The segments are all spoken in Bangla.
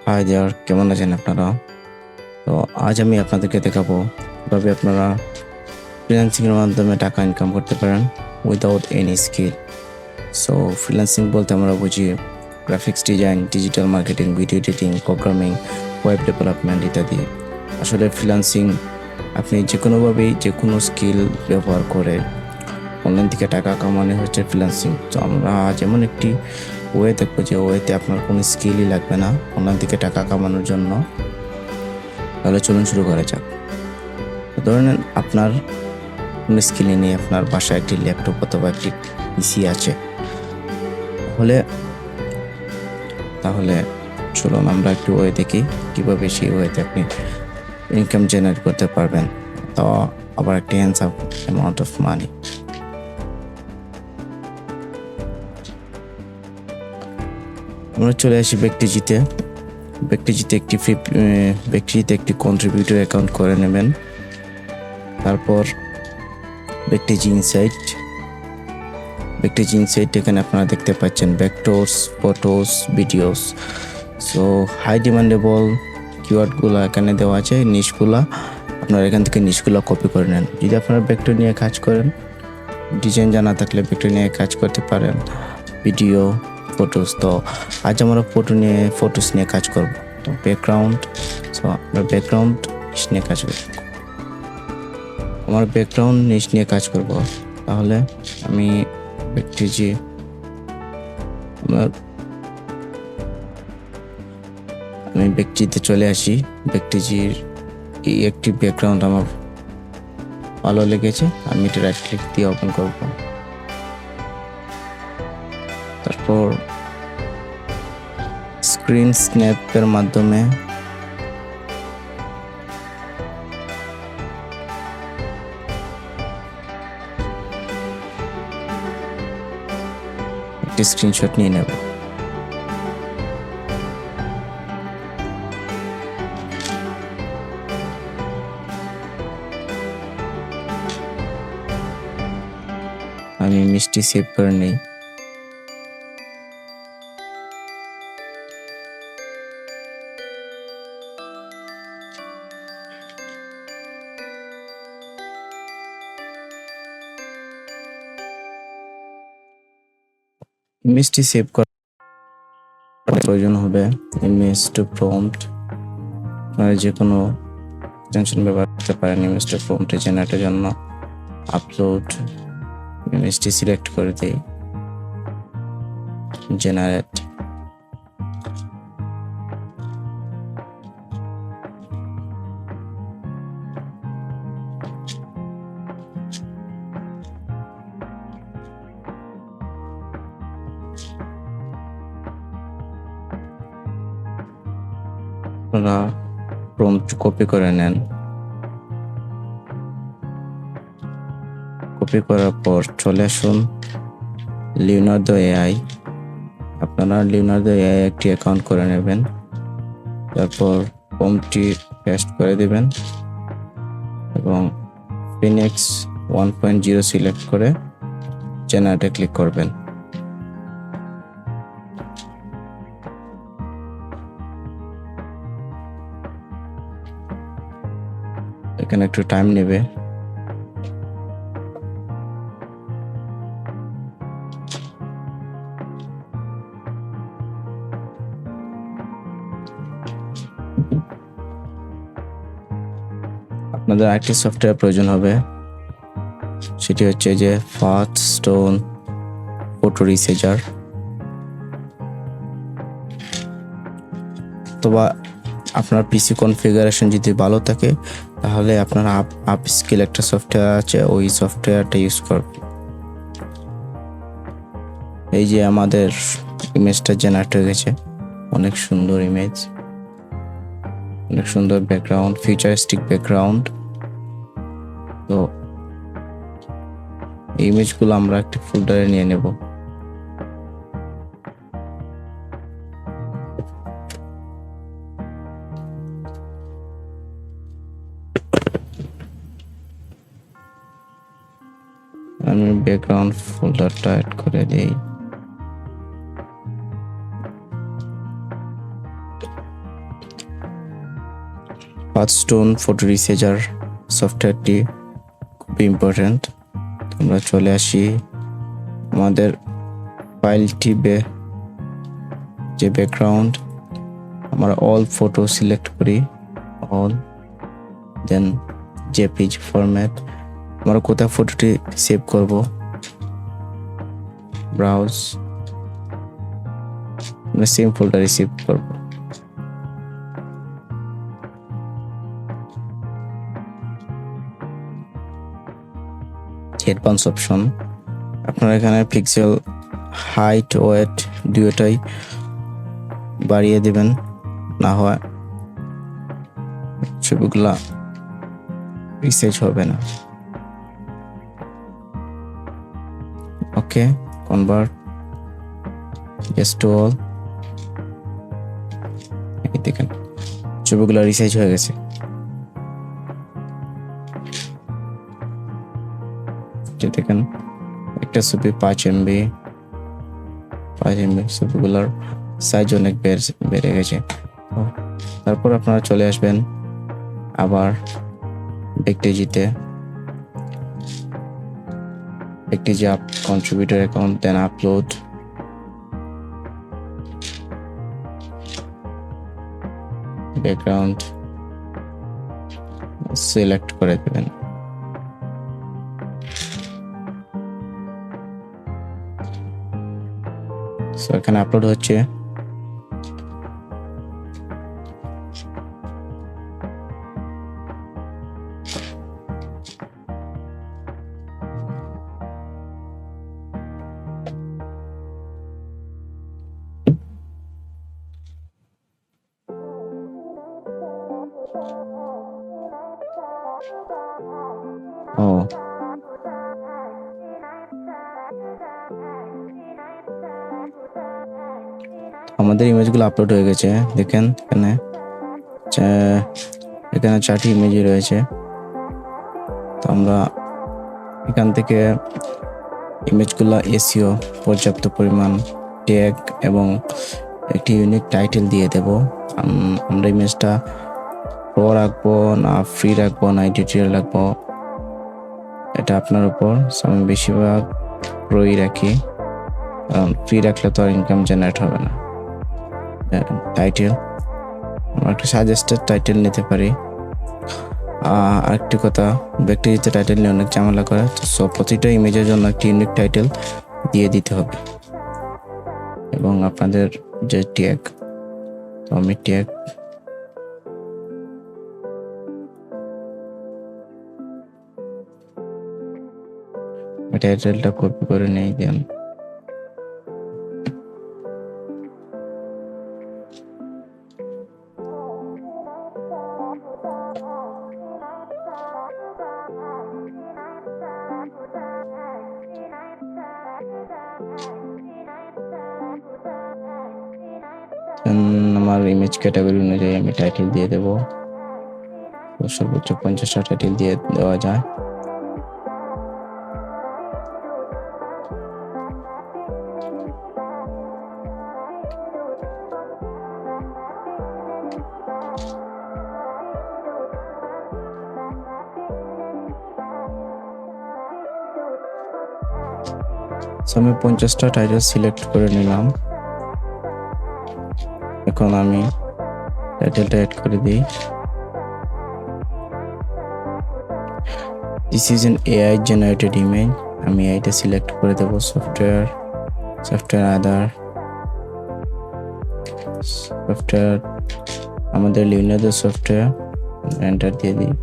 হাই দেয়ার, কেমন আছেন আপনারা? তো আজ আমি আপনাদেরকে দেখাবো কিভাবে আপনারা ফ্রিল্যান্সিংয়ের মাধ্যমে টাকা ইনকাম করতে পারেন without any skill. So freelancing বলতে আমরা বুঝি graphics design, digital marketing, video editing, programming, web development ইত্যাদি। আসলে ফ্রিল্যান্সিং আপনি যে কোনোভাবেই যে কোনো স্কিল ব্যবহার করে অনলাইন থেকে টাকা কামানো হচ্ছে ফ্রিল্যান্সিং। তো আমরা আজ এমন একটি ওয়ে দেখবো যে ওয়েতে আপনার কোনো স্কিলই লাগবে না অনলাইন থেকে টাকা কামানোর জন্য। তাহলে চলুন শুরু করা যাক। ধরে নেন আপনার কোনো স্কিল নেই, আপনার বাসায় একটি ল্যাপটপ অথবা একটি পিসি আছে। তাহলে চলুন আমরা একটু ওয়ে দেখি কীভাবে সেই ওয়েতে আপনি ইনকাম জেনারেট করতে পারবেন, তো আবার একটি হ্যান্ডসাম অ্যামাউন্ট অফ মানি। আমরা চলে আসি ব্যক্তিজিতে একটি কন্ট্রিবিউটর অ্যাকাউন্ট করে নেবেন। তারপর ব্যক্তিজি ইনসাইট এখানে আপনারা দেখতে পাচ্ছেন vectors, photos, videos. So high demandable কিওয়ার্ডগুলো এখানে দেওয়া আছে, নিশগুলা আপনারা এখান থেকে নিশগুলো কপি করে নেন। যদি আপনারা ভেক্টর নিয়ে কাজ করেন, ডিজাইন জানা থাকলে ভেক্টর নিয়ে কাজ করতে পারেন, ভিডিও, ফটোস। তো আজ আমরা ফটোস নিয়ে কাজ করব। তো ব্যাকগ্রাউন্ড, সো আমরা ব্যাকগ্রাউন্ড নিয়ে কাজ করব। তাহলে আমি ব্যক্তিতে চলে আসি। ব্যক্তিজির এই একটি ব্যাকগ্রাউন্ড আমার ভালো লেগেছে, আমি এটা রাইট ক্লিক দিয়ে ওপেন করব। তারপর স্ক্রিন স্ন্যাপের মাধ্যমে একটি স্ক্রিনশট নিয়ে নেব। আমি মিষ্টি সেভ করে নেই। ইমেজটি সেভ করার প্রয়োজন হবে ইমেজ টু প্রম্পট। আপনারা যে কোনো এক্সটেনশন ব্যবহার করতে পারেন ইমেজ টু প্রম্পট জেনারেটের জন্য। আপলোড, ইমেজটি সিলেক্ট করে দিই, জেনারেট। আপনারা প্রম্পট কপি করে নেন। কপি করার পর চলে আসুন লিওনার্দো এআই। আপনারা লিওনার্দো এআই একটি অ্যাকাউন্ট করে নেবেন। তারপর প্রম্পটটি পেস্ট করে দেবেন এবং ফিনিক্স 1.0 সিলেক্ট করে জেনারেটে ক্লিক করবেন। এখানে একটু টাইম নেবে। আপনাদের আরেকটি সফটওয়্যার প্রয়োজন হবে, সেটি হচ্ছে যে ফাস্টস্টোন ফটো রিসার্চার। অথবা আপনার পিসি কনফিগারেশন যদি ভালো থাকে তাহলে আপনারা আপস্কিল একটা সফটওয়্যার আছে, ওই সফটওয়্যারটা ইউজ করবেন। এই যে আমাদের ইমেজটা জেনারেট হয়ে গেছে, অনেক সুন্দর ইমেজ, অনেক সুন্দর ব্যাকগ্রাউন্ড, ফিউচারিস্টিক ব্যাকগ্রাউন্ড। তো এই ইমেজগুলো আমরা একটি ফোল্ডারে নিয়ে নেব। আমি ব্যাকগ্রাউন্ড ফোল্ডারটা অ্যাড করে দিই। পাথস্টোন ফটো রিসার্চার সফটওয়্যারটি খুবই ইম্পর্ট্যান্ট। আমরা চলে আসি আমাদের ফাইলটি যে ব্যাকগ্রাউন্ড, আমরা অল ফটো সিলেক্ট করি, অল, দেন জেপিজি ফরম্যাট। আমরা কোথায় ফটোটি সেভ করব, ব্রাউজ, আমরা সেম ফোল্ডারে সেভ করব। অ্যাডভান্স অপশন, আপনারা এখানে পিক্সেল হাইট ওয়েট দুটোই বাড়িয়ে দিবেন, না হয় ছবিগুলা রিসাইজ হবে না। ওকে, কনভার্ট ইয়েস টু অল। এই দেখেন ছবিগুলা রিসাইজ হয়ে গেছে। দেখেন একটা ছবি 5 MB ছবিগুলোর সাইজ অনেক বেড়ে গেছে। তারপর আপনারা চলে আসবেন আবার ব্যাকটেজিতে, Vecteezy up contributor account, then upload, background select করে দেবেন। সো এখানে আপলোড হচ্ছে। ও, আমাদের ইমেজগুলো আপলোড হয়ে গেছে। দেখেন এখানে 4টি ইমেজই রয়েছে। তো আমরা এখান থেকে ইমেজগুলো এসইও, পর্যাপ্ত পরিমাণ ট্যাগ এবং একটি ইউনিক টাইটেল দিয়ে দেব। আমরা ইমেজটা প্রো রাখবো না ফ্রি রাখবো না এডিটোরিয়াল রাখবো, এটা আপনার উপর। আমি বেশিরভাগ প্রোই রাখি, কারণ ফ্রি রাখলে তো আর ইনকাম জেনারেট হবে না। টাইটেল আমরা একটা সাজেস্টেড টাইটেল নিতে পারি। আরেকটি কথা, ব্যাকটেরিয়াতে টাইটেল নিয়ে অনেক ঝামেলা করে, তো প্রতিটা ইমেজের জন্য একটি ইউনিক টাইটেল দিয়ে দিতে হবে। এবং আপনাদের যে ট্যাগ, তো আমি ট্যাগ টাইটেলটা কপি করে নিয়ে দেন। আমার ইমেজ ক্যাটাগরি অনুযায়ী আমি টাইটেল দিয়ে দেব। সর্বোচ্চ 50টা টাইটেল দিয়ে দেওয়া যায়। আমি 50টা টাইটেল সিলেক্ট করে নিলাম। এখন আমি টাইটেলটা অ্যাড করে দিই। This is an AI generated image. আমি এইটা সিলেক্ট করে দেব। সফটওয়্যার আদার, সফটওয়্যার আমাদের লিওনার্দো সফটওয়্যার, এন্টার দিয়ে দিই।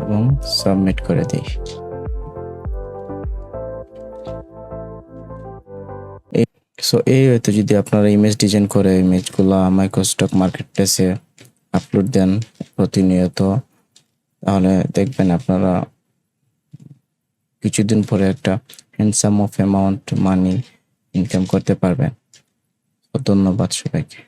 এবং সাবমিট করে দিই। এই হয়তো যদি আপনারা ইমেজ ডিজাইন করে ইমেজগুলা মাইক্রোস্টক মার্কেটপ্লেসে আপলোড দেন প্রতিনিয়ত, তাহলে দেখবেন আপনারা কিছুদিন পরে একটা handsome of amount money income করতে পারবেন। ধন্যবাদ সবাইকে।